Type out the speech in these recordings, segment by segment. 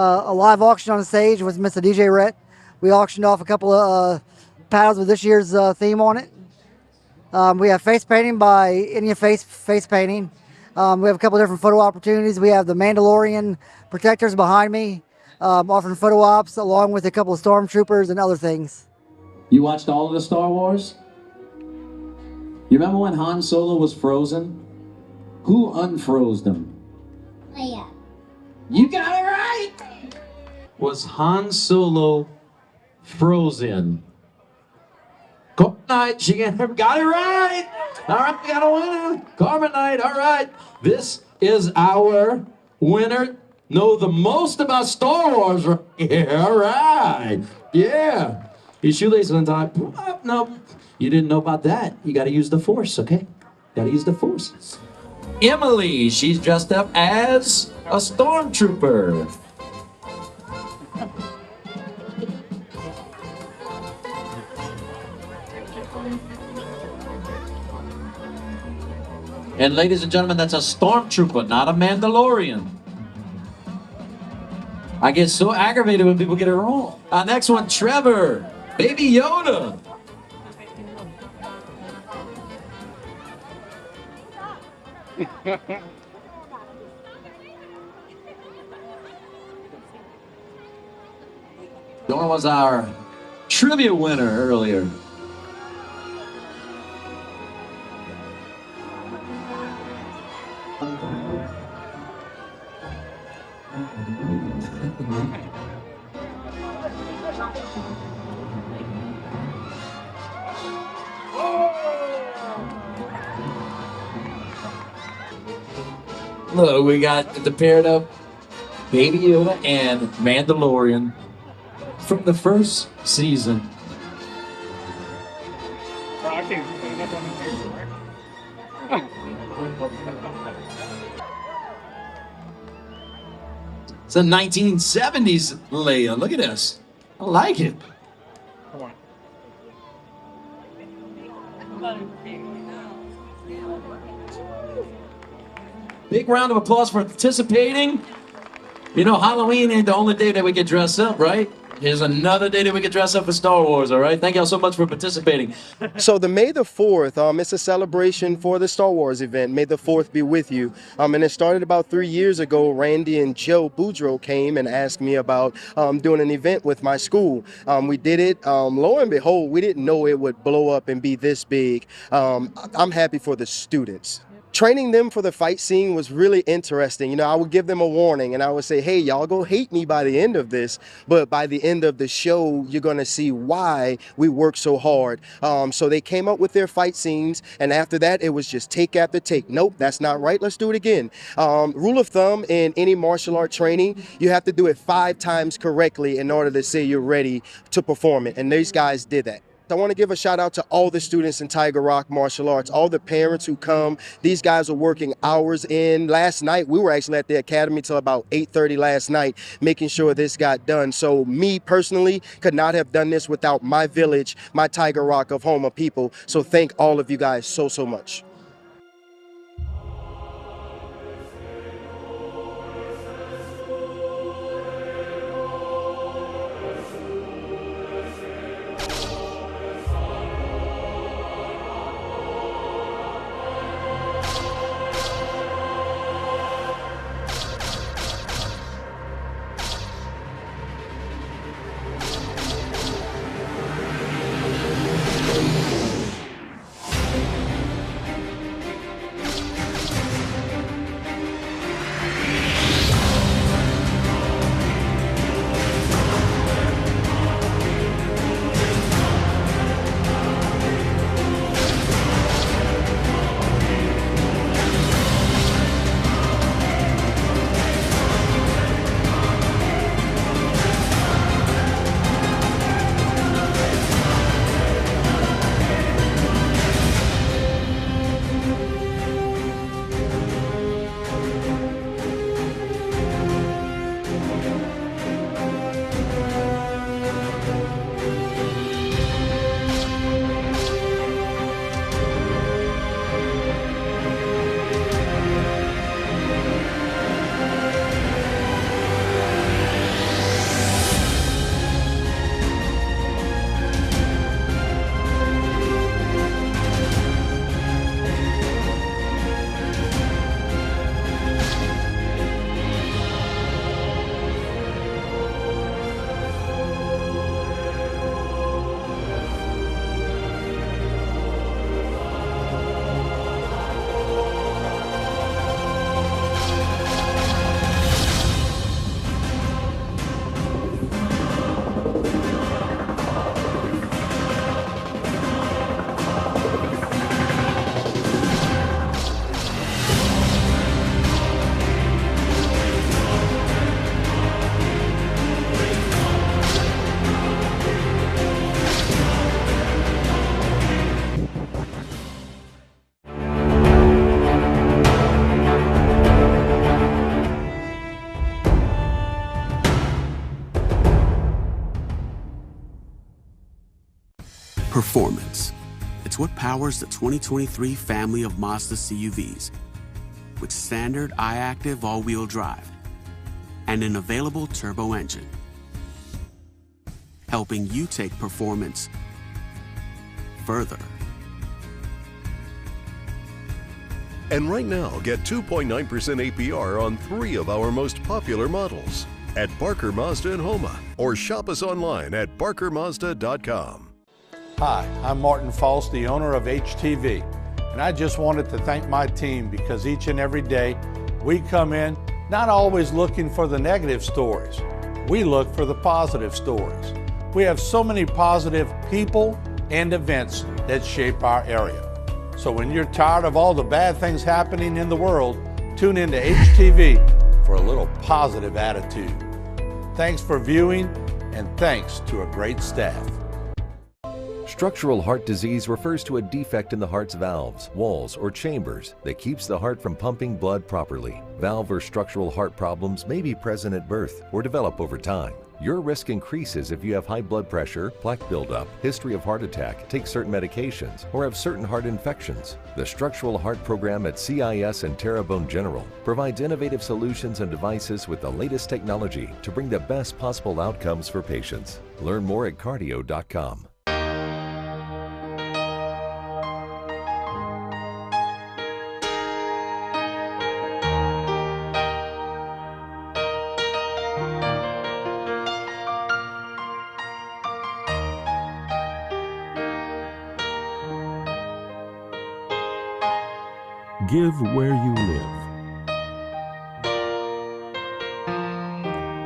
A live auction on the stage with Mr. DJ Rhett. We auctioned off a couple of paddles with this year's theme on it. We have face painting by Indian face painting. We have a couple different photo opportunities. We have the Mandalorian protectors behind me, offering photo ops along with a couple of stormtroopers and other things. You watched all of the Star Wars? You remember when Han Solo was frozen? Who unfroze him? Leia. You got it right! Was Han Solo frozen? Carbonite, she got it right! All right, we got a winner. Carbonite, all right. This is our winner. Know the most about Star Wars right here. All right. Yeah. Your shoelaces untied. No, you didn't know about that. You got to use the Force, okay? Got to use the Force. Emily, she's dressed up as a stormtrooper. And ladies and gentlemen, that's a stormtrooper, not a Mandalorian. I get so aggravated when people get it wrong. Next one, Trevor, Baby Yoda. Dora was our trivia winner earlier. Look, we got the paired up Baby Yoda and Mandalorian from the first season. It's a 1970s Leia. Look at this. I like it. Big round of applause for participating. You know, Halloween ain't the only day that we get dressed up, right? Here's another day that we get dressed up for Star Wars, all right? Thank y'all so much for participating. So the May the 4th, it's a celebration for the Star Wars event. May the 4th be with you. And it started about 3 years ago. Randy and Joe Boudreaux came and asked me about doing an event with my school. We did it. Lo and behold, we didn't know it would blow up and be this big. I'm happy for the students. Training them for the fight scene was really interesting. You know, I would give them a warning and I would say, hey, y'all go hate me by the end of this, but by the end of the show, you're going to see why we work so hard. So they came up with their fight scenes, and after that, it was just take after take. Nope, that's not right. Let's do it again. Rule of thumb in any martial art training, you have to do it 5 times correctly in order to say you're ready to perform it, and these guys did that. I want to give a shout out to all the students in Tiger Rock Martial Arts, all the parents who come. These guys are working hours in. Last night, we were actually at the academy till about 8:30 last night, making sure this got done. So me personally could not have done this without my village, my Tiger Rock of Houma people. So thank all of you guys so, so much. Performance. It's what powers the 2023 family of Mazda CUVs with standard I-Active all-wheel drive and an available turbo engine, helping you take performance further. And right now, get 2.9% APR on 3 of our most popular models at Barker Mazda in Homa, or shop us online at barkermazda.com. Hi, I'm Martin False, the owner of HTV, and I just wanted to thank my team because each and every day we come in not always looking for the negative stories. We look for the positive stories. We have so many positive people and events that shape our area. So when you're tired of all the bad things happening in the world, tune into HTV for a little positive attitude. Thanks for viewing, and thanks to a great staff. Structural heart disease refers to a defect in the heart's valves, walls, or chambers that keeps the heart from pumping blood properly. Valve or structural heart problems may be present at birth or develop over time. Your risk increases if you have high blood pressure, plaque buildup, history of heart attack, take certain medications, or have certain heart infections. The Structural Heart Program at CIS and Terrebonne General provides innovative solutions and devices with the latest technology to bring the best possible outcomes for patients. Learn more at cardio.com. Give where you live.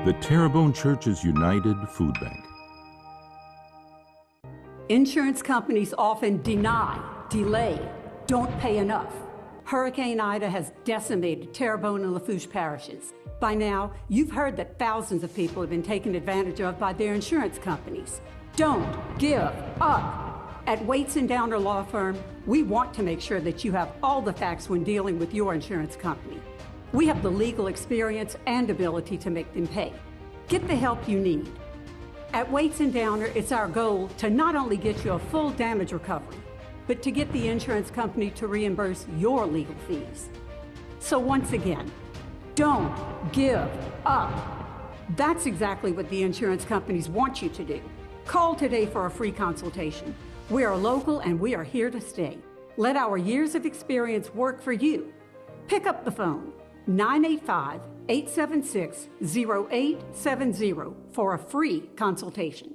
The Terrebonne Church's United Food Bank. Insurance companies often deny, delay, don't pay enough. Hurricane Ida has decimated Terrebonne and Lafourche parishes. By now, you've heard that thousands of people have been taken advantage of by their insurance companies. Don't give up. At Waits & Downer Law Firm, we want to make sure that you have all the facts when dealing with your insurance company. We have the legal experience and ability to make them pay. Get the help you need. At Waits & Downer, it's our goal to not only get you a full damage recovery, but to get the insurance company to reimburse your legal fees. So once again, don't give up. That's exactly what the insurance companies want you to do. Call today for a free consultation. We are local and we are here to stay. Let our years of experience work for you. Pick up the phone, 985-876-0870 for a free consultation.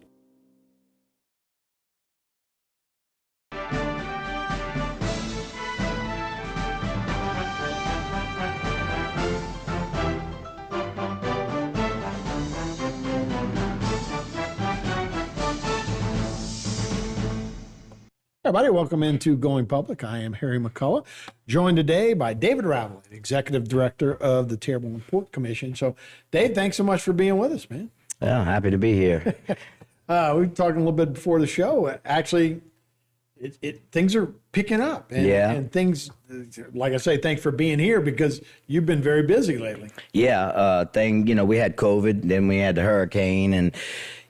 Everybody, welcome into Going Public. I am Harry McCullough, joined today by David Ravelin, Executive Director of the Terrebonne Port Commission. So, Dave, thanks so much for being with us, man. Yeah, happy to be here. We were talking a little bit before the show. Actually, things are picking up. And things, like I say, thanks for being here because you've been very busy lately. Yeah, we had COVID, then we had the hurricane, and,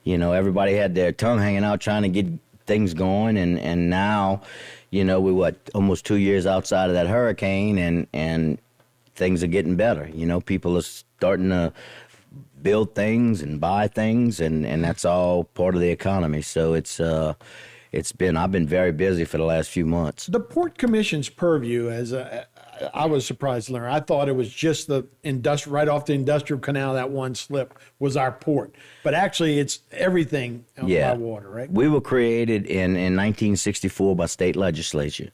everybody had their tongue hanging out trying to get things going, and now, we're almost 2 years outside of that hurricane, and things are getting better. People are starting to build things and buy things, and that's all part of the economy. So I've been very busy for the last few months. The Port Commission's purview, I was surprised to learn. I thought it was just the right off the industrial canal, that one slip was our port. But actually, it's everything by water, right? We were created in 1964 by state legislature.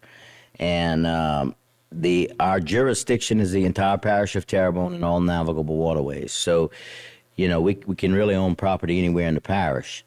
And our jurisdiction is the entire parish of Terrebonne and all navigable waterways. So, we can really own property anywhere in the parish.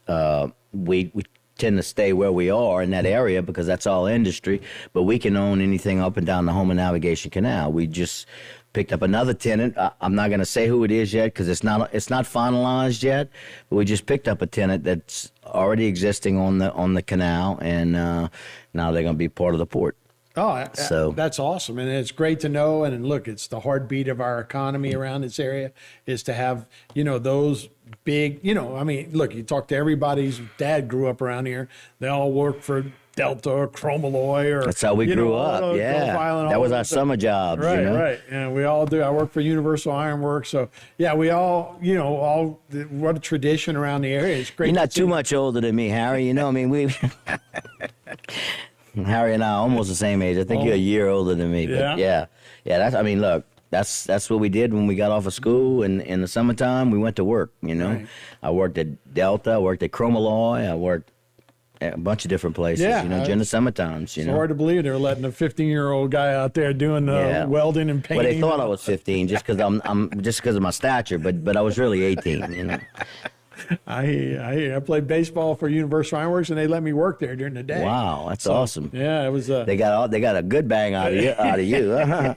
We tend to stay where we are in that area because that's all industry, but we can own anything up and down the Houma Navigation Canal. We just picked up another tenant. I'm not going to say who it is yet because it's not finalized yet, but we just picked up a tenant that's already existing on the canal, and now they're going to be part of the port. So that's awesome. And it's great to know. And look, it's the heartbeat of our economy around this area is to have, those big, I mean, look, you talk to everybody's dad grew up around here. They all work for Delta or Chromalloy or. That's how we grew up. Yeah. That was our summer jobs. Right, right. And we all do. I work for Universal Ironworks. So, yeah, we all, what a tradition around the area. It's great. You're not too much older than me, Harry. we. Harry and I are almost the same age. I think you're a year older than me. But yeah. Look, that's what we did when we got off of school. And in the summertime, we went to work, Right. I worked at Delta, I worked at Chromalloy, I worked at a bunch of different places, during the summertimes, It's hard to believe they're letting a 15-year-old guy out there doing welding and painting. Well, they thought I was 15 just because of my stature, but I was really 18, I played baseball for Universal Ironworks, and they let me work there during the day. Wow, that's awesome. Yeah, it was. They got a good bang out of you.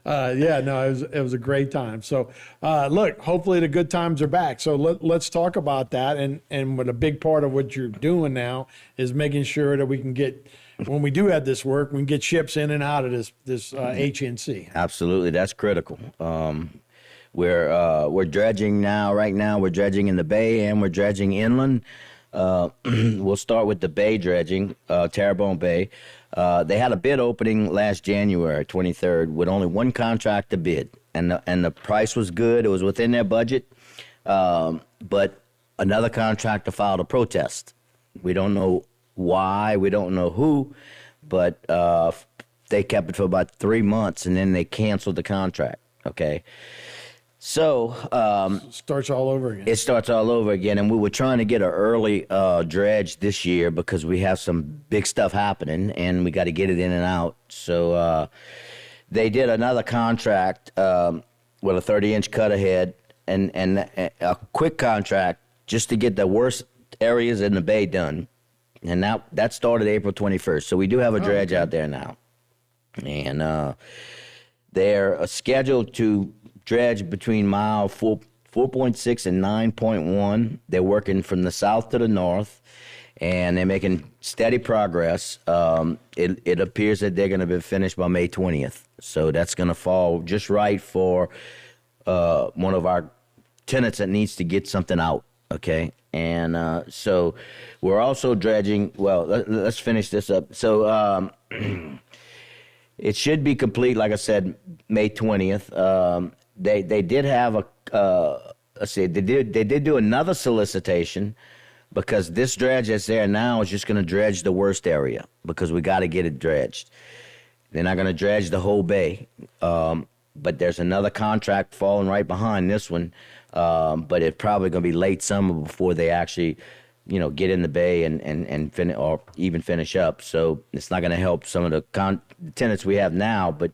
It was a great time. So, look, hopefully the good times are back. So let's talk about that. And what a big part of what you're doing now is making sure that we can get, when we do have this work, we can get ships in and out of this HNC. Absolutely, that's critical. We're dredging now. Right now, we're dredging in the bay and we're dredging inland. We'll start with the bay dredging, Terrebonne Bay. They had a bid opening last January 23rd with only one contract to bid, and the price was good. It was within their budget, but another contractor filed a protest. We don't know why. We don't know who, but they kept it for about 3 months, and then they canceled the contract. Okay. So starts all over again. It starts all over again, and we were trying to get an early dredge this year because we have some big stuff happening, and we got to get it in and out. So they did another contract with a 30-inch cut ahead and a quick contract just to get the worst areas in the bay done, and that started April 21st. So we do have a dredge out there now, and they're scheduled to dredge between mile 4.6 and 9.1. They're working from the south to the north, and they're making steady progress. It appears that they're going to be finished by May 20th. So that's going to fall just right for one of our tenants that needs to get something out, okay? And so we're also dredging. Well, let's finish this up. So it should be complete, like I said, May 20th. They did have they did do another solicitation because this dredge that's there now is just going to dredge the worst area because we got to get it dredged. They're not going to dredge the whole bay, but there's another contract falling right behind this one, but it's probably going to be late summer before they actually, get in the bay and finish or even finish up. So it's not going to help some of the tenants we have now, but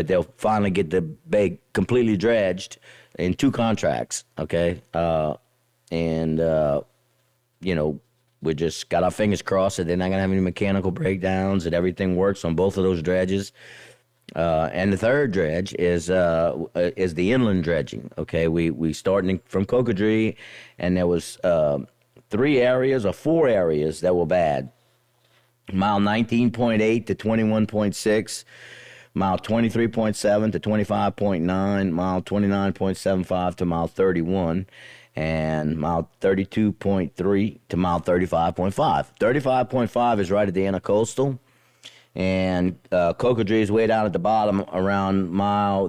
they'll finally get the bay completely dredged in 2 contracts, okay? We just got our fingers crossed that they're not going to have any mechanical breakdowns, that everything works on both of those dredges. And the third dredge is the inland dredging, okay? We starting from Cocodrie, and there was 3 areas or 4 areas that were bad. Mile 19.8 to 21.6. Mile 23.7 to 25.9, mile 29.75 to mile 31, and mile 32.3 to mile 35.5. 35.5 is right at the end of coastal, and Cocodrie is way down at the bottom around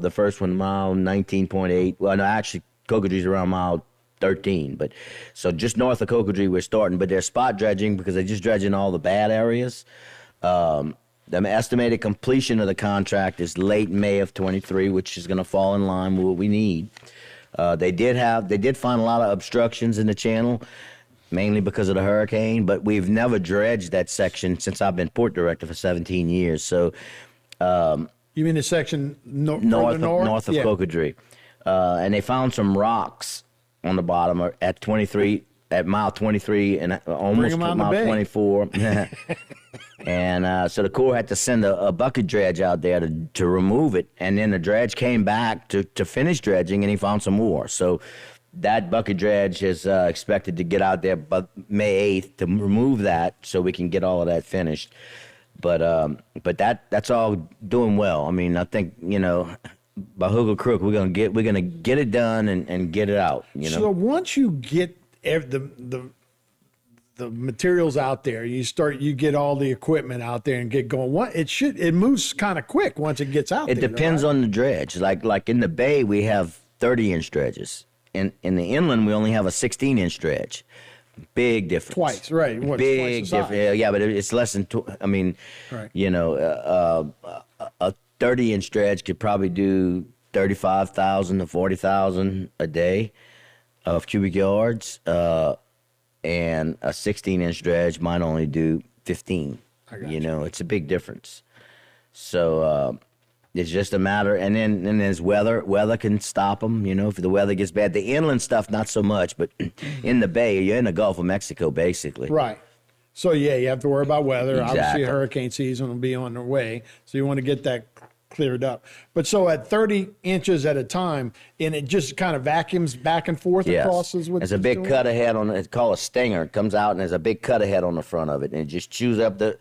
the first one, mile 19.8. Well, no, actually, Cocodrie is around mile 13, but so just north of Cocodrie we're starting, but they're spot dredging because they're just dredging all the bad areas. The estimated completion of the contract is late May of 23, which is going to fall in line with what we need. They did find a lot of obstructions in the channel, mainly because of the hurricane, but we've never dredged that section since I've been port director for 17 years. So, you mean the section north of Cocodrie, and they found some rocks on the bottom at mile 23 and almost mile 24. And so the Corps had to send a bucket dredge out there to remove it, and then the dredge came back to finish dredging, and he found some more. So that bucket dredge is expected to get out there by May 8th to remove that so we can get all of that finished. But that's all doing well. I mean, I think, you know, by hook or crook, we're gonna get it done and get it out. You know. So once you get the materials out there, you get all the equipment out there and get going. It moves kind of quick once it gets out there. It depends on the dredge. Like in the bay, we have 30-inch dredges. In the inland, we only have a 16-inch dredge. Big difference. Twice, right? Big difference. Yeah, but it's less than. Right. You know, a 30-inch dredge could probably do 35,000 to 40,000 a day of cubic yards. And a 16-inch dredge might only do 15. You know, it's a big difference. So it's just a matter, and then there's weather. Weather can stop them. You know, if the weather gets bad. The inland stuff, not so much, but in the bay, you're in the Gulf of Mexico, basically. Right. So yeah, you have to worry about weather. Exactly. Obviously, hurricane season will be on their way, so you want to get that cleared up. But so at 30 inches at a time, and it just kind of vacuums back and forth across is what there's a big cut ahead on it. It's called a stinger. It comes out and there's a big cut ahead on the front of it, and it just chews up the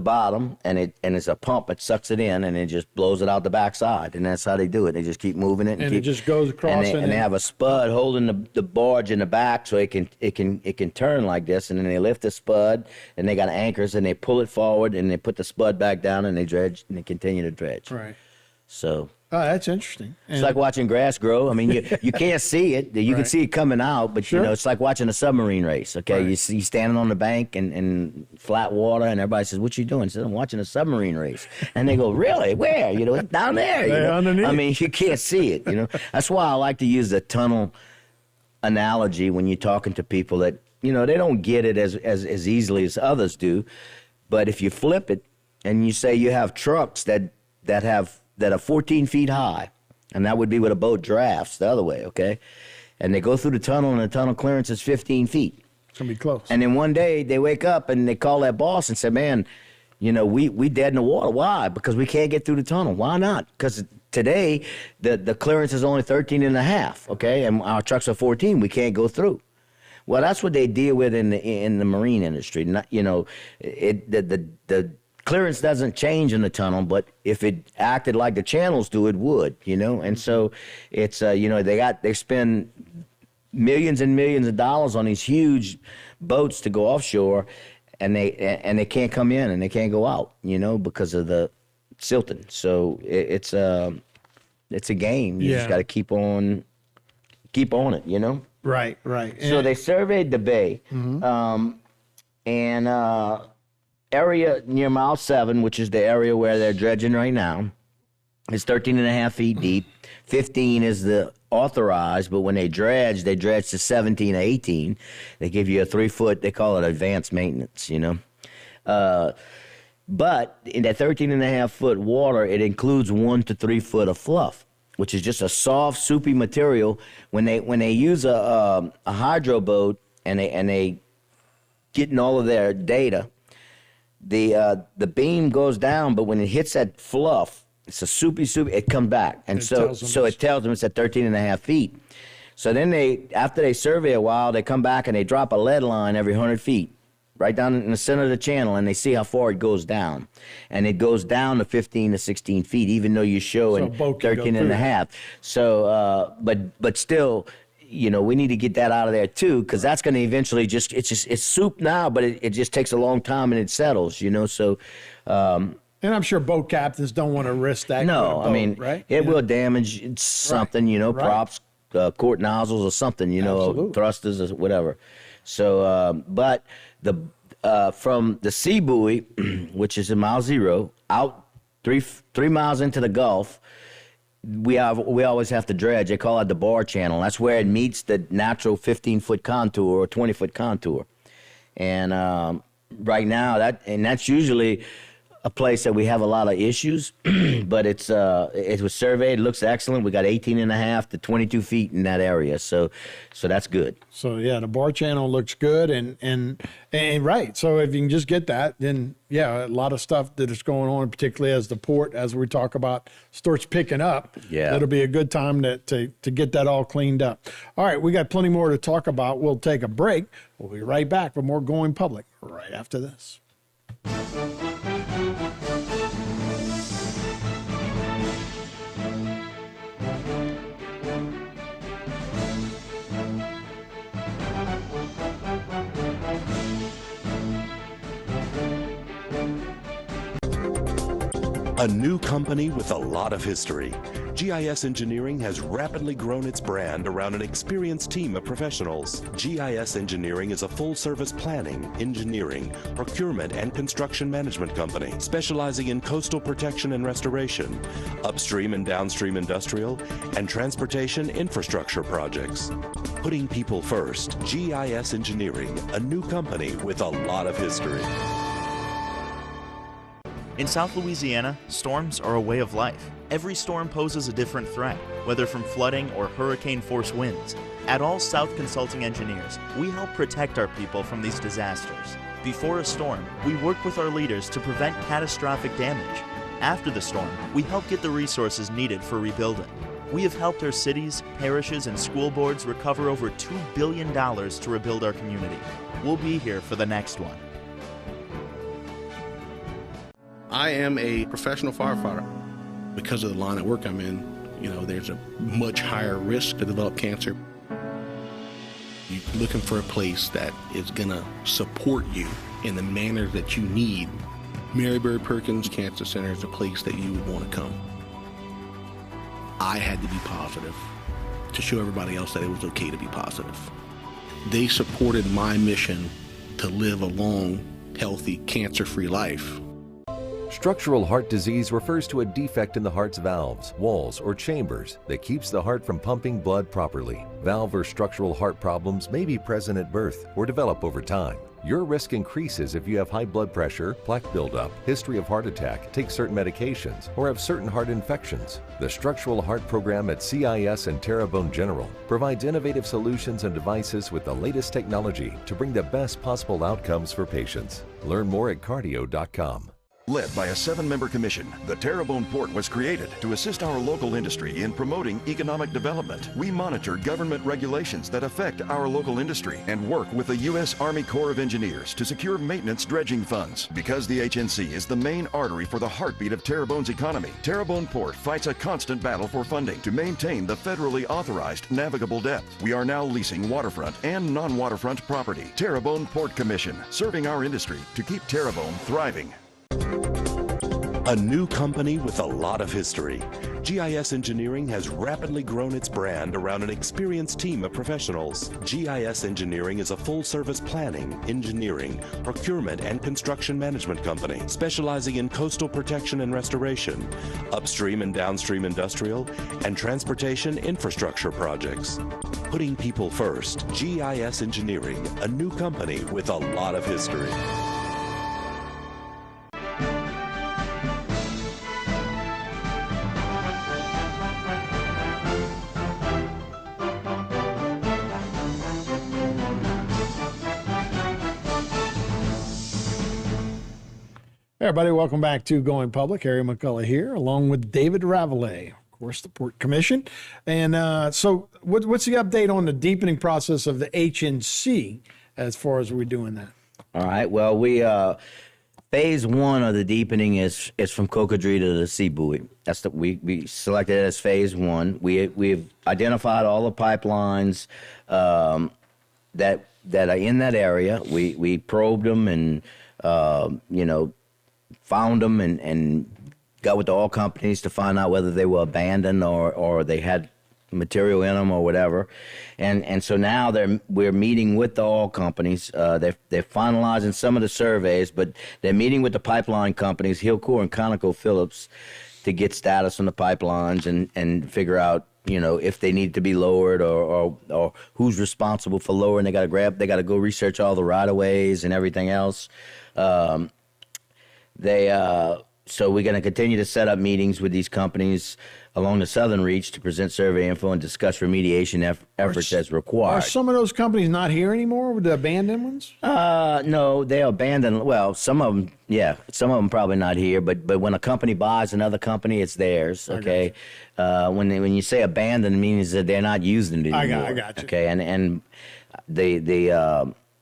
bottom, and it's a pump. It sucks it in, and it just blows it out the backside, and that's how they do it. They just keep moving it, and it just goes across. And they have a spud holding the barge in the back, so it can turn like this, and then they lift the spud, and they got anchors, and they pull it forward, and they put the spud back down, and they dredge, and they continue to dredge. Right. So. Oh, that's interesting. It's like watching grass grow. I mean, you can't see it. You can see it coming out, but you know, it's like watching a submarine race. Okay, you see standing on the bank and flat water, and everybody says, "What you doing?" I said, "I'm watching a submarine race." And they go, "Really? Where?" You know, it's down there. You know? Underneath. I mean, you can't see it. You know, that's why I like to use the tunnel analogy when you're talking to people that, you know, they don't get it as easily as others do. But if you flip it and you say you have trucks that are 14 feet high, and that would be with a boat drafts the other way, okay? And they go through the tunnel, and the tunnel clearance is 15 feet. It's going to be close. And then one day, they wake up, and they call that boss and say, "Man, you know, we dead in the water. Why? Because we can't get through the tunnel. Why not? Because today, the clearance is only 13 and a half, okay? And our trucks are 14. We can't go through." Well, that's what they deal with in the marine industry. Not, you know, the clearance doesn't change in the tunnel, but if it acted like the channels do, it would, you know. And so it's you know, they spend millions and millions of dollars on these huge boats to go offshore, and they can't come in and they can't go out, you know, because of the silting. So it's a game. You just got to keep on it, you know. Right. So they surveyed the bay, and area near mile 7, which is the area where they're dredging right now, is 13 and a half feet deep. 15 is the authorized, but when they dredge to 17 or 18. They give you a 3-foot, they call it advanced maintenance, you know. But in that 13 and a half foot water, it includes 1 to 3 foot of fluff, which is just a soft, soupy material. When they use a hydro boat and they getting all of their data, the beam goes down, but when it hits that fluff, it's a soupy, it comes back. And so it tells them it's at 13 and a half feet. So then after they survey a while, they come back and they drop a lead line every 100 feet, right down in the center of the channel, and they see how far it goes down. And it goes down to 15 to 16 feet, even though you're showing 13 and a half. So, but still, you know, we need to get that out of there too, because that's going to eventually it's soup now, but it just takes a long time and it settles, you know. So, and I'm sure boat captains don't want to risk that. No, boat, I mean, right? it will damage something, you know, props, quart nozzles or something, you know, thrusters or whatever. So, but from the sea buoy, which is in mile 0, out 3 miles into the Gulf, we always have to dredge. They call it the bar channel. That's where it meets the natural 15-foot contour or 20-foot contour. And right now, that's usually a place that we have a lot of issues, but it was surveyed. It looks excellent. We got 18 and a half to 22 feet in that area, so that's good. So yeah, the bar channel looks good, and right. So if you can just get that, then yeah, a lot of stuff that is going on, particularly as the port, as we talk about, starts picking up. Yeah, it'll be a good time to get that all cleaned up. All right, we got plenty more to talk about. We'll take a break. We'll be right back with more Going Public right after this. A new company with a lot of history. GIS Engineering has rapidly grown its brand around an experienced team of professionals. GIS Engineering is a full-service planning, engineering, procurement, and construction management company specializing in coastal protection and restoration, upstream and downstream industrial, and transportation infrastructure projects. Putting people first, GIS Engineering, a new company with a lot of history. In South Louisiana, storms are a way of life. Every storm poses a different threat, whether from flooding or hurricane-force winds. At All South Consulting Engineers, we help protect our people from these disasters. Before a storm, we work with our leaders to prevent catastrophic damage. After the storm, we help get the resources needed for rebuilding. We have helped our cities, parishes, and school boards recover over $2 billion to rebuild our community. We'll be here for the next one. I am a professional firefighter. Because of the line of work I'm in, there's a much higher risk to develop cancer. You're looking for a place that is going to support you in the manner that you need. Mary Bird Perkins Cancer Center is a place that you would want to come. I had to be positive to show everybody else that it was okay to be positive. They supported my mission to live a long, healthy, cancer-free life. Structural heart disease refers to a defect in the heart's valves, walls, or chambers that keeps the heart from pumping blood properly. Valve or structural heart problems may be present at birth or develop over time. Your risk increases if you have high blood pressure, plaque buildup, history of heart attack, take certain medications, or have certain heart infections. The Structural Heart Program at CIS and Terrebonne General provides innovative solutions and devices with the latest technology to bring the best possible outcomes for patients. Learn more at cardio.com. Led by a 7-member commission, the Terrebonne Port was created to assist our local industry in promoting economic development. We monitor government regulations that affect our local industry and work with the U.S. Army Corps of Engineers to secure maintenance dredging funds. Because the HNC is the main artery for the heartbeat of Terrebonne's economy, Terrebonne Port fights a constant battle for funding to maintain the federally authorized navigable depth. We are now leasing waterfront and non-waterfront property. Terrebonne Port Commission, serving our industry to keep Terrebonne thriving. A new company with a lot of history. GIS Engineering has rapidly grown its brand around an experienced team of professionals. GIS Engineering is a full-service planning, engineering, procurement, and construction management company specializing in coastal protection and restoration, upstream and downstream industrial, and transportation infrastructure projects. Putting people first, GIS Engineering, a new company with a lot of history. Hey everybody, welcome back to Going Public. Harry McCullough here, along with David Ravelet, of course, the Port Commission. And so what's the update on the deepening process of the HNC as far as we're doing that? All right, well, we phase one of the deepening is from Cocodrie to the Sea Buoy. That's we selected it as phase one. We've identified all the pipelines that are in that area. We probed them and found them and got with the oil companies to find out whether they were abandoned or they had material in them or whatever. And so now we're meeting with the oil companies. They're finalizing some of the surveys, but they're meeting with the pipeline companies, Hillcore and ConocoPhillips, to get status on the pipelines and figure out, if they need to be lowered or who's responsible for lowering. They got to go research all the right-of-ways and everything else. So we're going to continue to set up meetings with these companies along the southern reach to present survey info and discuss remediation efforts as required. Are some of those companies not here anymore with the abandoned ones? No, they abandoned. Well, some of them, yeah. Some of them probably not here, but when a company buys another company, it's theirs, okay? When you say abandoned, it means that they're not using it anymore. I got you. Okay, and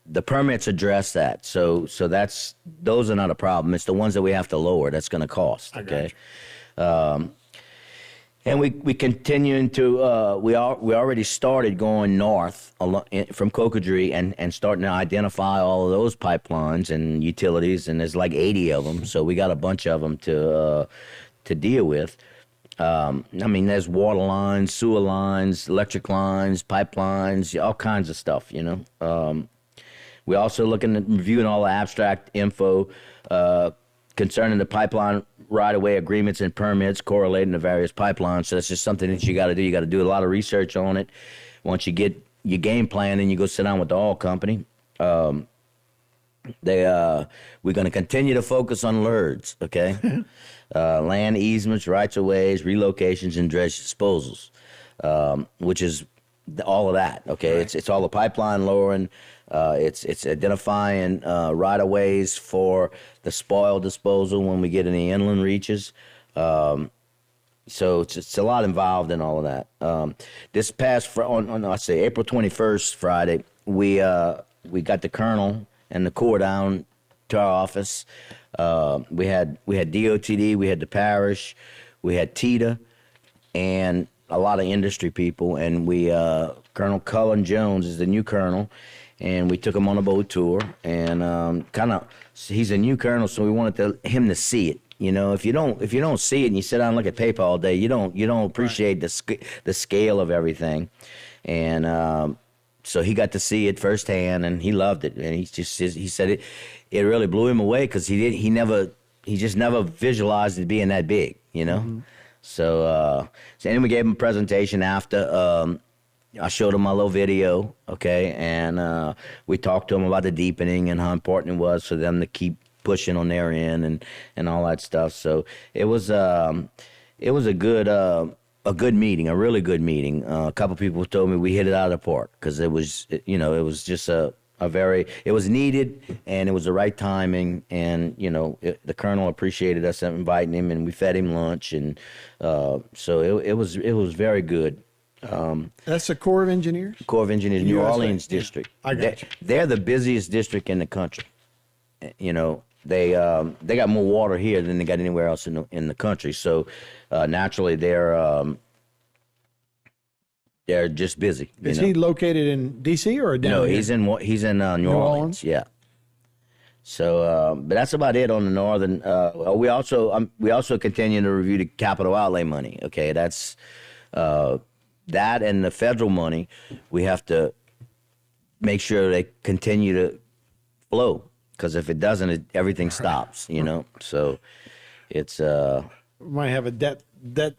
the permits address that, so those are not a problem. It's the ones that we have to lower that's going to cost. Okay, And we continuing to we already started going north from Cocodrie and starting to identify all of those pipelines and utilities, and there's like 80 of them, so we got a bunch of them to deal with. I mean, there's water lines, sewer lines, electric lines, pipelines, all kinds of stuff, you know. We're also looking at reviewing all the abstract info concerning the pipeline right-of-way agreements and permits correlating to various pipelines. So that's just something that you got to do. You got to do a lot of research on it. Once you get your game plan, then you go sit down with the oil company. We're going to continue to focus on LERDs, okay? Land easements, rights-of-ways, relocations, and dredge disposals, which is all of that, okay? Right. It's all the pipeline lowering. It's identifying right-of-ways for the spoil disposal when we get in the inland reaches. So it's a lot involved in all of that. This past on April 21st, Friday, we got the colonel and the corps down to our office. We had DOTD, we had the parish, we had TITA, and a lot of industry people. And Colonel Cullen Jones is the new colonel. And we took him on a boat tour, and he's a new colonel, so we wanted him to see it. You know, if you don't see it and you sit down and look at paper all day, you don't appreciate the scale of everything. And so he got to see it firsthand, and he loved it. And he said it really blew him away because he just never visualized it being that big. You know, mm-hmm. So then we gave him a presentation after. I showed him my little video, okay, and we talked to him about the deepening and how important it was for them to keep pushing on their end and all that stuff. So it was a good meeting, a really good meeting. A couple people told me we hit it out of the park because it was just it was needed, and it was the right timing, and the colonel appreciated us inviting him, and we fed him lunch, and so it was very good. That's the Corps of Engineers? Corps of Engineers, New Orleans district. I got you. They're the busiest district in the country. You know, they got more water here than they got anywhere else in the country. So naturally, they're just busy. Is he located in D.C. or down No, here? he's in New Orleans. Yeah. So, but that's about it on the northern. We also continue to review the capital outlay money. Okay, that's. That and the federal money, we have to make sure they continue to flow, because if it doesn't, everything stops, you know. So it's we might have a debt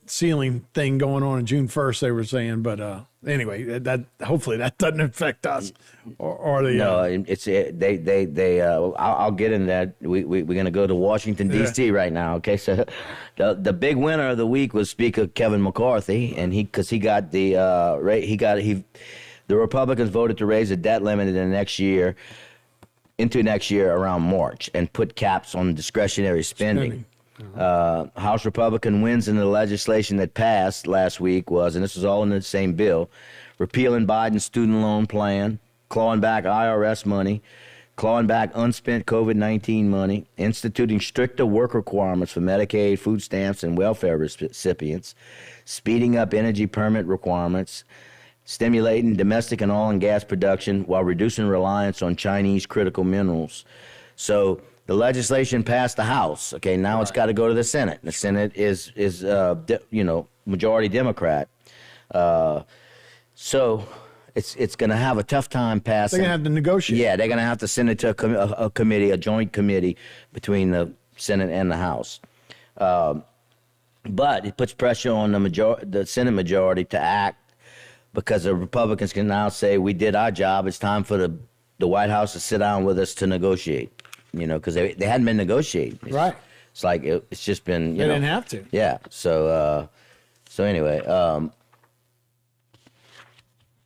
ceiling thing going on June 1st, they were saying, but anyway, that hopefully that doesn't affect us or the I'll get in that. We're going to go to Washington D.C. right now. Okay, so the big winner of the week was Speaker Kevin McCarthy, and the Republicans voted to raise the debt limit into next year around March and put caps on discretionary spending. House Republican wins in the legislation that passed last week was, and this was all in the same bill, repealing Biden's student loan plan, clawing back IRS money, clawing back unspent COVID-19 money, instituting stricter work requirements for Medicaid, food stamps, and welfare recipients, speeding up energy permit requirements, stimulating domestic and oil and gas production while reducing reliance on Chinese critical minerals. So the legislation passed the House. Okay, now it's got to go to the Senate. The Senate is majority Democrat. So it's going to have a tough time passing. They're going to have to negotiate. Yeah, they're going to have to send it to a committee, a joint committee between the Senate and the House. But it puts pressure on the Senate majority to act, because the Republicans can now say, we did our job. It's time for the White House to sit down with us to negotiate. You know, because they hadn't been negotiating. Right. It's like it's just been. They didn't have to. Yeah. So anyway.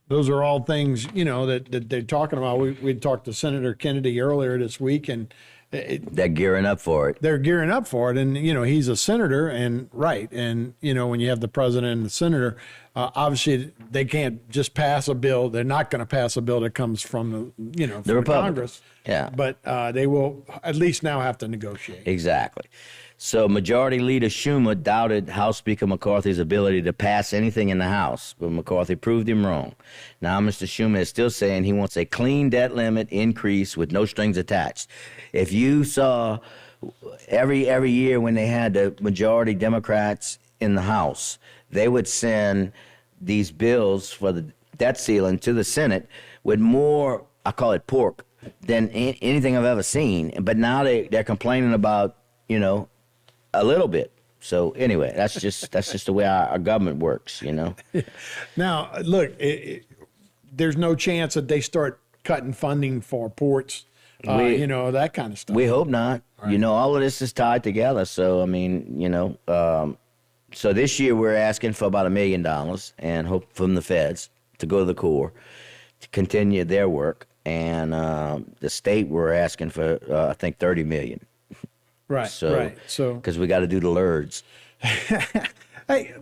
Those are all things, that they're talking about. We talked to Senator Kennedy earlier this week, and they're gearing up for it. They're gearing up for it, and he's a senator, and right, and when you have the president and the senator, obviously they can't just pass a bill. They're not going to pass a bill that comes from the Congress. Yeah, but they will at least now have to negotiate. Exactly. So Majority Leader Schumer doubted House Speaker McCarthy's ability to pass anything in the House, but McCarthy proved him wrong. Now Mr. Schumer is still saying he wants a clean debt limit increase with no strings attached. If you saw every year when they had the majority Democrats in the House, they would send these bills for the debt ceiling to the Senate with more, I call it pork, than anything I've ever seen. But now they're complaining about, a little bit. So anyway, that's just the way our government works, Now, look, there's no chance that they start cutting funding for ports, that kind of stuff. We hope not. Right. All of this is tied together. So, so this year we're asking for about $1 million and hope from the feds to go to the Corps to continue their work. And the state we're asking for, I think, $30 million. Right. So, because we got to do the LERDs. Hey,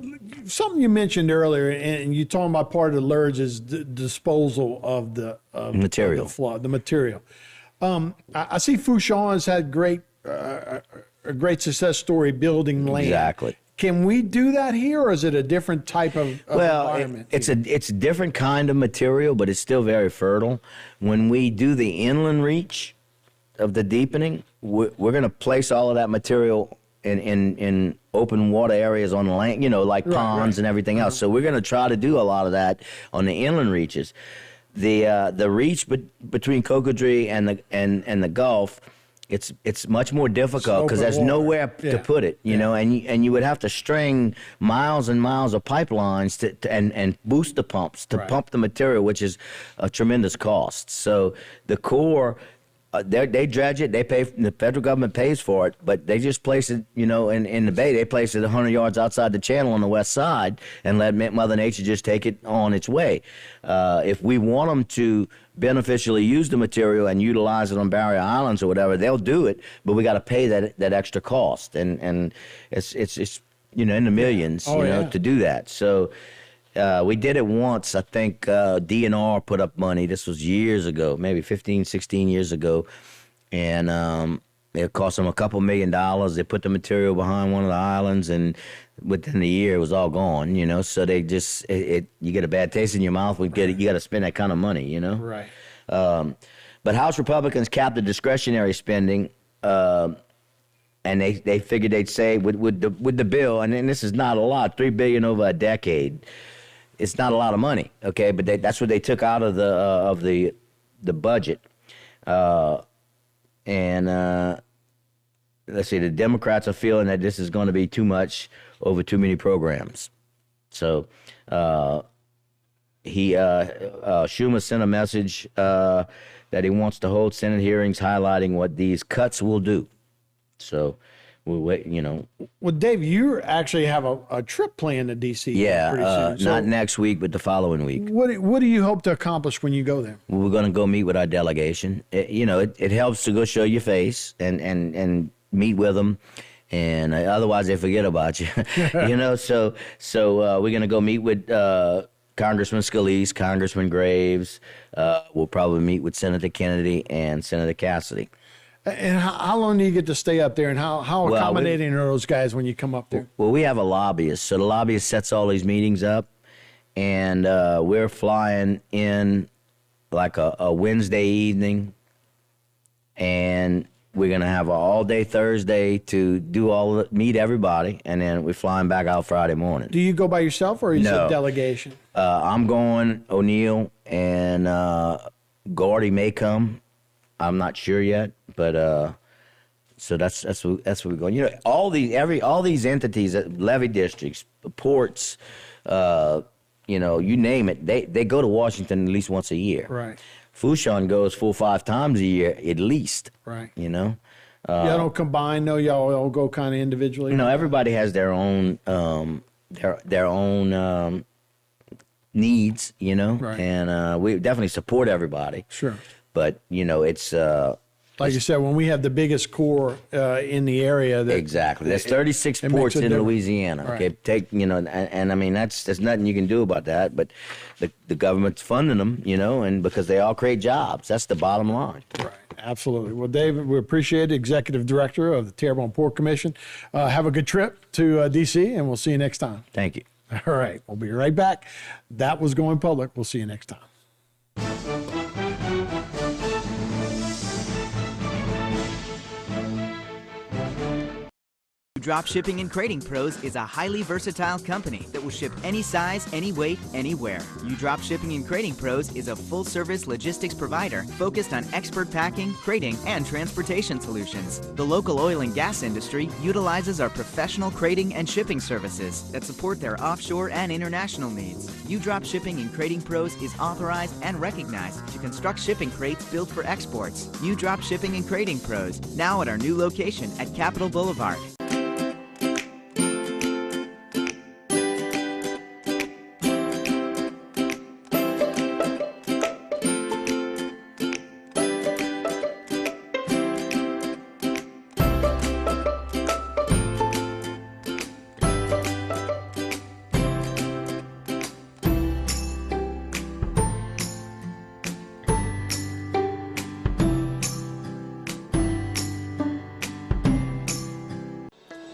something you mentioned earlier, and you talking about part of the LERDs is the disposal of the material. The material. I see Fouchon's had a great success story building land. Exactly. Can we do that here, or is it a different type of environment? It's a different kind of material, but it's still very fertile. When we do the inland reach of the deepening, we're going to place all of that material in open water areas on the land, like ponds and everything else. So we're going to try to do a lot of that on the inland reaches. The reach between Cocodrie and the Gulf, it's much more difficult because there's nowhere to put it, and you would have to string miles and miles of pipelines and booster pumps to pump the material, which is a tremendous cost. So the Corps, they dredge it. They pay. The federal government pays for it, but they just place it, in the bay. They place it 100 yards outside the channel on the west side and let Mother Nature just take it on its way. If we want them to beneficially use the material and utilize it on barrier islands or whatever, they'll do it. But we got to pay that extra cost, and it's in the millions, to do that. So. We did it once. I think DNR put up money. This was years ago, maybe 15, 16 years ago. And it cost them a couple $1 million. They put the material behind one of the islands, and within a year, it was all gone, So they just, you get a bad taste in your mouth. You got to spend that kind of money, Right. But House Republicans capped the discretionary spending, and they figured they'd say with the bill, and this is not a lot, $3 billion over a decade. It's not a lot of money, okay, but that's what they took out of the budget, and let's see, the Democrats are feeling that this is going to be too much over too many programs. So Schumer sent a message that he wants to hold Senate hearings highlighting what these cuts will do. So. We'll wait, Well, Dave, you actually have a trip planned to D.C. Yeah, pretty soon. not next week, but the following week. What do you hope to accomplish when you go there? We're going to go meet with our delegation. It helps to go show your face and meet with them, and otherwise they forget about you. So we're going to go meet with Congressman Scalise, Congressman Graves. We'll probably meet with Senator Kennedy and Senator Cassidy. And how long do you get to stay up there, and how accommodating are those guys when you come up there? Well, we have a lobbyist, so the lobbyist sets all these meetings up, and we're flying in like a Wednesday evening, and we're going to have an all-day Thursday to do meet everybody, and then we're flying back out Friday morning. Do you go by yourself, or is it a delegation? I'm going, O'Neill, and Gordy may come. I'm not sure yet, but so that's where we're going. All these entities, levee districts, ports, you name it, they go to Washington at least once a year. Right. Fouchon goes 4-5 times a year at least. Right. Y'all don't combine, no. Y'all all go kind of individually. Everybody has their own needs. Right. And we definitely support everybody. Sure. But, it's... like you said, when we have the biggest Corps in the area... Exactly. There's 36 ports in Louisiana. Right. Okay, and I mean, there's nothing you can do about that, but the government's funding them, and because they all create jobs. That's the bottom line. Right. Absolutely. Well, David, we appreciate it, Executive Director of the Terrebonne Port Commission. Have a good trip to D.C., and we'll see you next time. Thank you. All right. We'll be right back. That was Going Public. We'll see you next time. Dropshipping and Crating Pros is a highly versatile company that will ship any size, any weight, anywhere. Dropshipping and Crating Pros is a full-service logistics provider focused on expert packing, crating, and transportation solutions. The local oil and gas industry utilizes our professional crating and shipping services that support their offshore and international needs. Dropshipping and Crating Pros is authorized and recognized to construct shipping crates built for exports. Dropshipping and Crating Pros, now at our new location at Capitol Boulevard.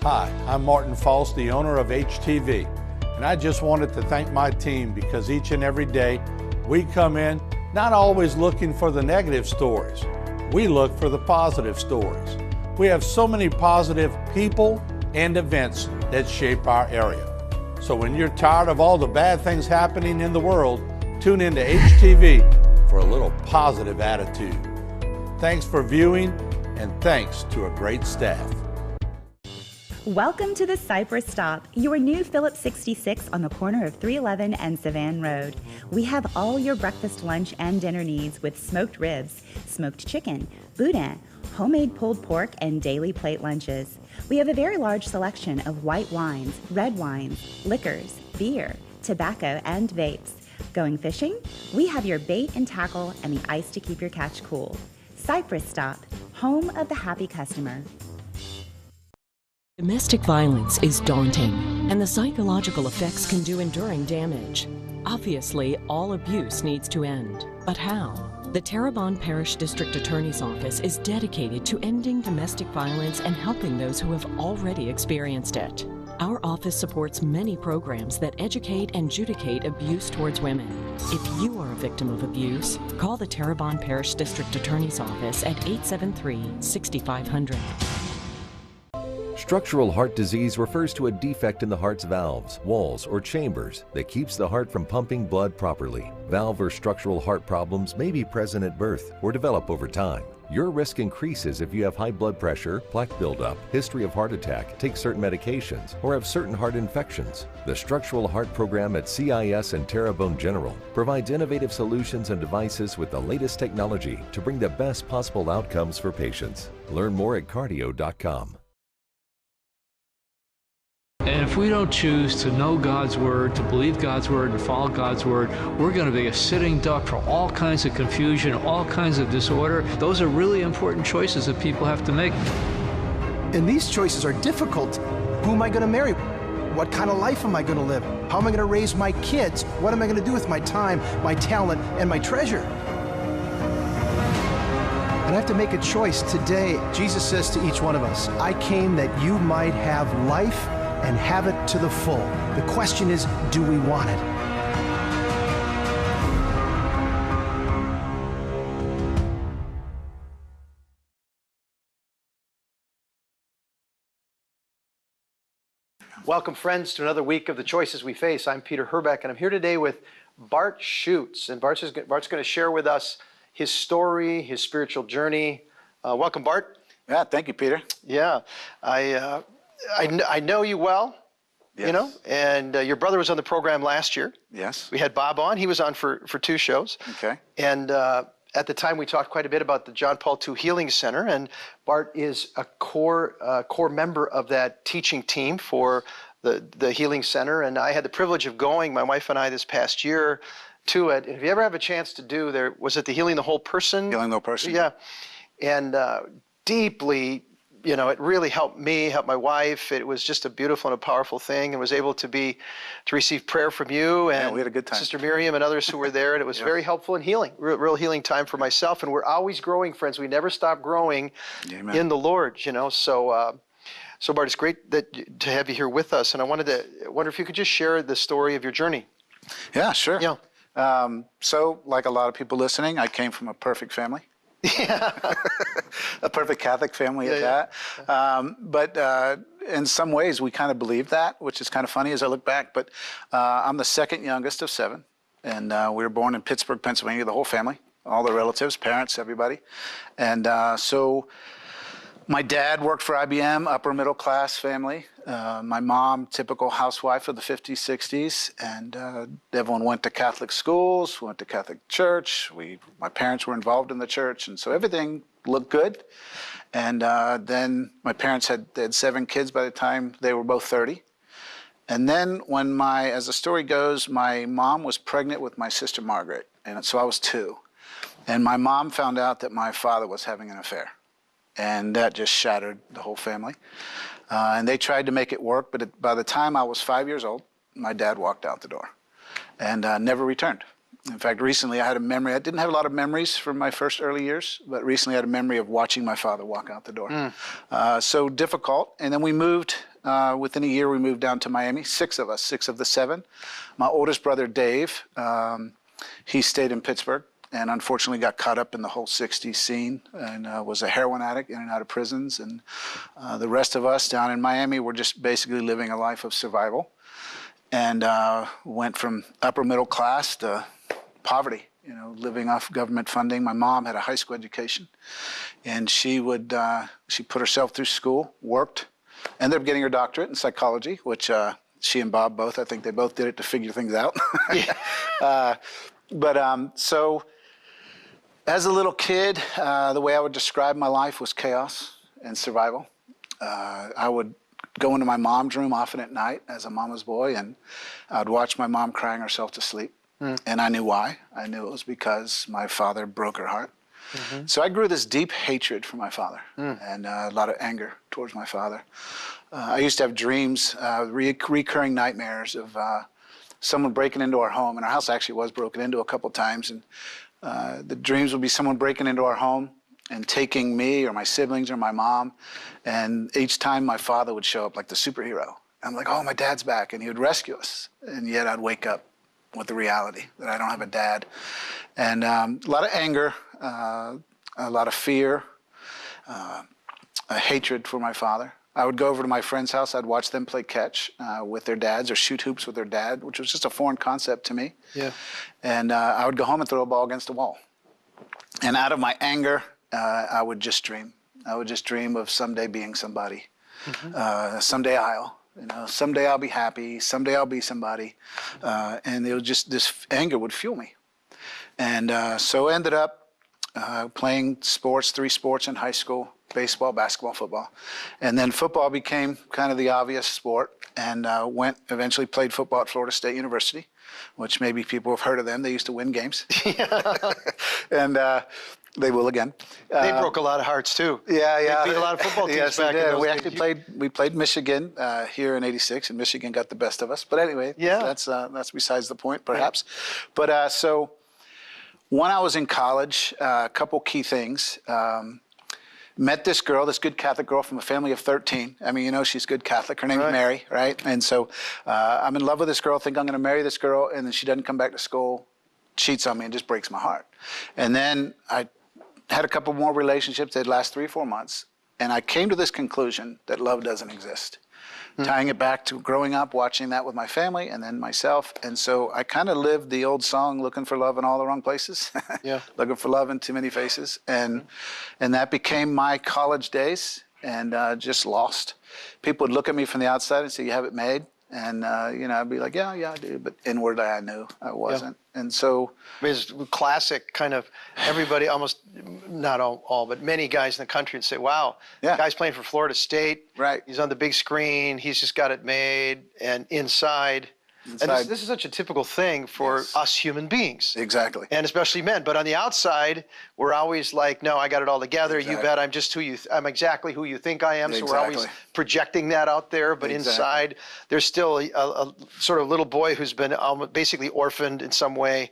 Hi, I'm Martin False, the owner of HTV, and I just wanted to thank my team because each and every day we come in not always looking for the negative stories. We look for the positive stories. We have so many positive people and events that shape our area. So when you're tired of all the bad things happening in the world, tune into HTV for a little positive attitude. Thanks for viewing, and thanks to a great staff. Welcome to the Cypress Stop, your new Phillips 66 on the corner of 311 and Savan Road. We have all your breakfast, lunch, and dinner needs with smoked ribs, smoked chicken, boudin, homemade pulled pork, and daily plate lunches. We have a very large selection of white wines, red wines, liquors, beer, tobacco, and vapes. Going fishing? We have your bait and tackle and the ice to keep your catch cool. Cypress Stop, home of the happy customer. Domestic violence is daunting, and the psychological effects can do enduring damage. Obviously, all abuse needs to end. But how? The Terrebonne Parish District Attorney's Office is dedicated to ending domestic violence and helping those who have already experienced it. Our office supports many programs that educate and adjudicate abuse towards women. If you are a victim of abuse, call the Terrebonne Parish District Attorney's Office at 873-6500. Structural heart disease refers to a defect in the heart's valves, walls, or chambers that keeps the heart from pumping blood properly. Valve or structural heart problems may be present at birth or develop over time. Your risk increases if you have high blood pressure, plaque buildup, history of heart attack, take certain medications, or have certain heart infections. The Structural Heart Program at CIS and Terrebonne General provides innovative solutions and devices with the latest technology to bring the best possible outcomes for patients. Learn more at cardio.com. And if we don't choose to know God's Word, to believe God's Word, and follow God's Word, we're going to be a sitting duck for all kinds of confusion, all kinds of disorder. Those are really important choices that people have to make. And these choices are difficult. Who am I going to marry? What kind of life am I going to live? How am I going to raise my kids? What am I going to do with my time, my talent, and my treasure? And I have to make a choice today. Jesus says to each one of us, I came that you might have life and have it to the full. The question is, do we want it? Welcome, friends, to another week of The Choices We Face. I'm Peter Herbeck, and I'm here today with Bart Schutz. And Bart's going to share with us his story, his spiritual journey. Welcome, Bart. Yeah, thank you, Peter. Yeah, I know you well. Yes. You know, and your brother was on the program last year. Yes. We had Bob on. He was on for 2 shows. Okay. And at the time, we talked quite a bit about the John Paul II Healing Center. And Bart is a core member of that teaching team for the Healing Center. And I had the privilege of going, my wife and I, this past year to it. And if you ever have a chance to do there, was it the Healing the Whole Person? Healing the Whole Person. Yeah. And deeply you know, it really helped me, helped my wife. It was just a beautiful and a powerful thing, and was able to receive prayer from you and we had a good time. Sister Miriam and others who were there, and it was very helpful and healing, real healing time for myself. And we're always growing, friends. We never stop growing in the Lord, you know. So, so Bart, it's great to have you here with us. And I wonder if you could just share the story of your journey. Yeah, sure. Yeah. So, like a lot of people listening, I came from a perfect family. A perfect Catholic family at that. But in some ways, we kind of believe that, which is kind of funny as I look back. But I'm the second youngest of 7. And we were born in Pittsburgh, Pennsylvania, the whole family, all the relatives, parents, everybody. And so my dad worked for IBM, upper middle class family. My mom, typical housewife of the 50s, 60s. And everyone went to Catholic schools, went to Catholic church. My parents were involved in the church. And so everything looked good. And then my parents had 7 kids by the time they were both 30. And then when as the story goes, my mom was pregnant with my sister Margaret. And so I was 2. And my mom found out that my father was having an affair. And that just shattered the whole family. And they tried to make it work, but by the time I was 5 years old, my dad walked out the door and never returned. In fact, recently I had a memory. I didn't have a lot of memories from my first early years, but recently I had a memory of watching my father walk out the door. So difficult. And then we moved, within a year, we moved down to Miami, 6 of us, 6 of the 7. My oldest brother, Dave, he stayed in Pittsburgh. And unfortunately got caught up in the whole 60s scene and was a heroin addict in and out of prisons. And the rest of us down in Miami were just basically living a life of survival and went from upper middle class to poverty, you know, living off government funding. My mom had a high school education and she put herself through school, worked, ended up getting her doctorate in psychology, which she and Bob both, I think they both did it to figure things out. So as a little kid, the way I would describe my life was chaos and survival. I would go into my mom's room often at night as a mama's boy, and I'd watch my mom crying herself to sleep. And I knew why. I knew it was because my father broke her heart. So I grew this deep hatred for my father and a lot of anger towards my father. I used to have dreams, recurring nightmares of someone breaking into our home, and our house actually was broken into a couple times. And the dreams would be someone breaking into our home and taking me or my siblings or my mom. And each time my father would show up like the superhero. I'm like, oh, my dad's back. And he would rescue us. And yet I'd wake up with the reality that I don't have a dad. And a lot of anger, a lot of fear, a hatred for my father. I would go over to my friend's house. I'd watch them play catch with their dads or shoot hoops with their dad, which was just a foreign concept to me. And I would go home and throw a ball against the wall. And out of my anger, I would just dream. I would just dream of someday being somebody. Someday someday I'll be happy. Someday I'll be somebody. And it was just, this anger would fuel me. And so I ended up playing sports, 3 sports in high school. Baseball, basketball, football. And then football became kind of the obvious sport, and eventually played football at Florida State University, which maybe people have heard of them. They used to win games. And they will again. They broke a lot of hearts too. They beat a lot of football teams back in those days. We played Michigan here in '86, and Michigan got the best of us. But anyway, that's besides the point, perhaps. But so when I was in college, a couple key things. Met this girl, this good Catholic girl from a family of 13. I mean, you know, she's good Catholic. Her name's Mary, right? And so I'm in love with this girl, think I'm going to marry this girl, and then she doesn't come back to school, cheats on me, and just breaks my heart. And then I had a couple more relationships. They'd last 3 or 4 months. And I came to this conclusion that love doesn't exist. Tying it back to growing up, watching that with my family and then myself. And so I kind of lived the old song, looking for love in all the wrong places. Looking for love in too many faces. And that became my college days, and just lost. People would look at me from the outside and say, you have it made. And, you know, I'd be like, yeah, I do. But inwardly, I knew I wasn't. And so it's classic kind of everybody, almost not all, but many guys in the country would say, wow, the guy's playing for Florida State. Right. He's on the big screen. He's just got it made. And inside, And this is such a typical thing for us human beings. Exactly. And especially men. But on the outside, we're always like, no, I got it all together. You bet I'm just I'm exactly who you think I am. So we're always projecting that out there. But inside, there's still a sort of little boy who's been basically orphaned in some way,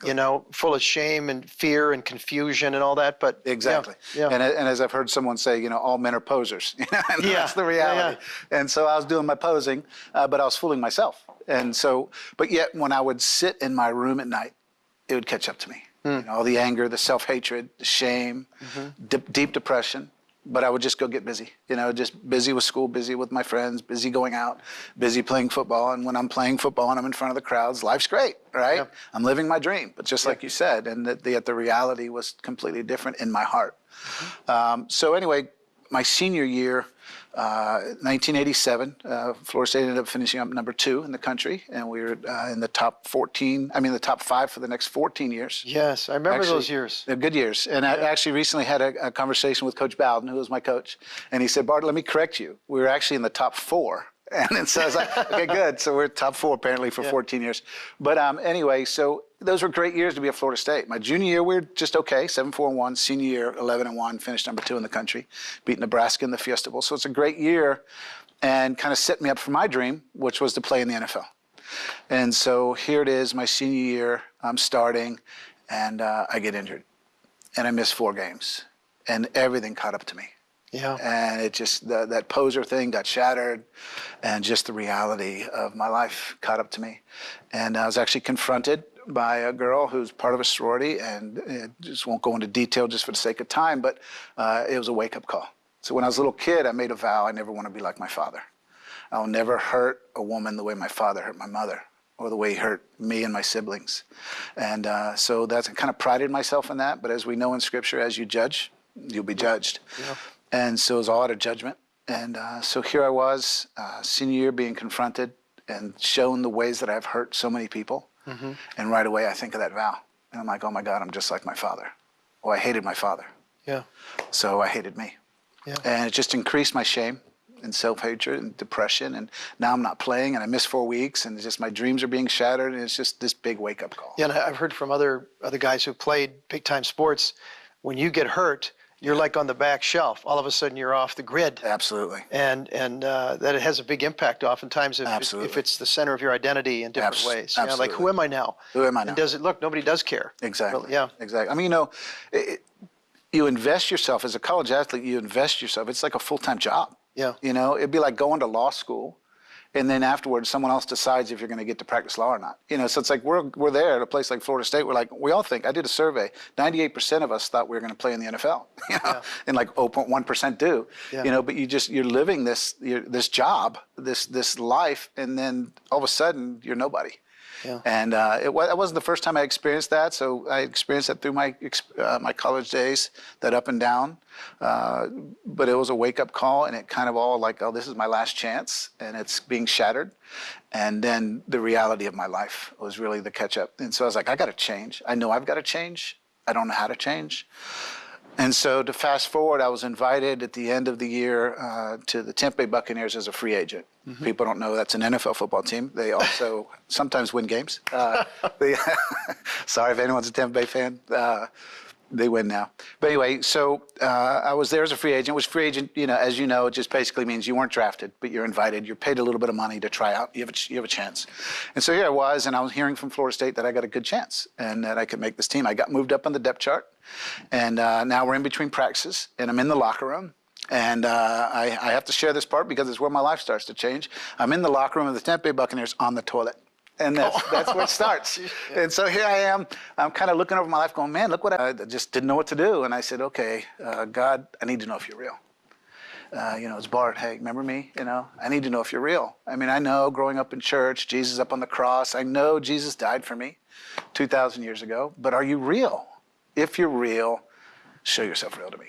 you know, full of shame and fear and confusion and all that. But exactly. Yeah. And as I've heard someone say, you know, all men are posers. And that's the reality. And so I was doing my posing, but I was fooling myself. And so, but yet when I would sit in my room at night, it would catch up to me. You know, all the anger, the self-hatred, the shame, deep depression. But I would just go get busy, you know, just busy with school, busy with my friends, busy going out, busy playing football. And when I'm playing football and I'm in front of the crowds, life's great, right? Yeah. I'm living my dream, but just like you said, and yet the reality was completely different in my heart. So anyway, my senior year, 1987, Florida State ended up finishing up number 2 in the country, and we were in the top 5 for the next 14 years. Yes, I remember those years. They're good years. And I actually recently had a conversation with Coach Bowden, who was my coach, and he said, Bart, let me correct you. We were actually in the top 4. And so I was like, okay, good. So we're top 4 apparently for 14 years. But anyway, so those were great years to be at Florida State. My junior year, we were just okay, 7-4-1. Senior year, 11-1, finished number 2 in the country, beat Nebraska in the Fiesta Bowl. So it's a great year and kind of set me up for my dream, which was to play in the NFL. And so here it is, my senior year, I'm starting, and I get injured. And I miss 4 games. And everything caught up to me. Yeah. And it just, that poser thing got shattered, and just the reality of my life caught up to me. And I was actually confronted by a girl who's part of a sorority, and just won't go into detail just for the sake of time, but it was a wake-up call. So when I was a little kid, I made a vow I never want to be like my father. I'll never hurt a woman the way my father hurt my mother, or the way he hurt me and my siblings. And so that's, I kind of prided myself in that, but as we know in Scripture, as you judge, you'll be judged. Yeah. And so it was all out of judgment. And so here I was, senior year, being confronted and shown the ways that I've hurt so many people. And right away I think of that vow. And I'm like, oh my God, I'm just like my father. Oh, I hated my father. Yeah. So I hated me. Yeah. And it just increased my shame and self-hatred and depression. And now I'm not playing, and I missed 4 weeks, and it's just my dreams are being shattered, and it's just this big wake-up call. Yeah, and I've heard from other guys who played big-time sports, when you get hurt, you're like on the back shelf. All of a sudden, you're off the grid. Absolutely. And that it has a big impact oftentimes if it's the center of your identity in different ways. Absolutely. You know, like, who am I now? Who am I now? And does it look? Nobody does care. Exactly. Really, yeah. Exactly. I mean, you know, you invest yourself as a college athlete. You invest yourself. It's like a full-time job. Yeah. You know, it'd be like going to law school, and then afterwards, someone else decides if you're going to get to practice law or not. You know, so it's like we're there at a place like Florida State. We're like, we all think. I did a survey. 98% of us thought we were going to play in the NFL. You know, and like 0.1% do. Yeah. You know, but you're living this job, this life, and then all of a sudden you're nobody. Yeah. And it wasn't the first time I experienced that. So I experienced that through my college days, that up and down. But it was a wake-up call, and it kind of all like, oh, this is my last chance, and it's being shattered. And then the reality of my life was really the catch-up. And so I was like, I got to change. I know I've got to change. I don't know how to change. And so to fast forward, I was invited at the end of the year to the Tampa Bay Buccaneers as a free agent. People don't know that's an NFL football team. They also sometimes win games. Sorry if anyone's a Tampa Bay fan. They win now. But anyway, so I was there as a free agent. Which free agent, you know, as you know, it just basically means you weren't drafted, but you're invited. You're paid a little bit of money to try out. You have a chance. And so here I was, and I was hearing from Florida State that I got a good chance and that I could make this team. I got moved up on the depth chart, and now we're in between practices, and I'm in the locker room. And I have to share this part because it's where my life starts to change. I'm in the locker room of the Tampa Bay Buccaneers on the toilet. And that's where it starts. And so here I am. I'm kind of looking over my life going, man, look what I just didn't know what to do. And I said, okay, God, I need to know if you're real. You know, it's Bart. Hey, remember me? You know, I need to know if you're real. I mean, I know growing up in church, Jesus up on the cross. I know Jesus died for me 2,000 years ago. But are you real? If you're real, show yourself real to me.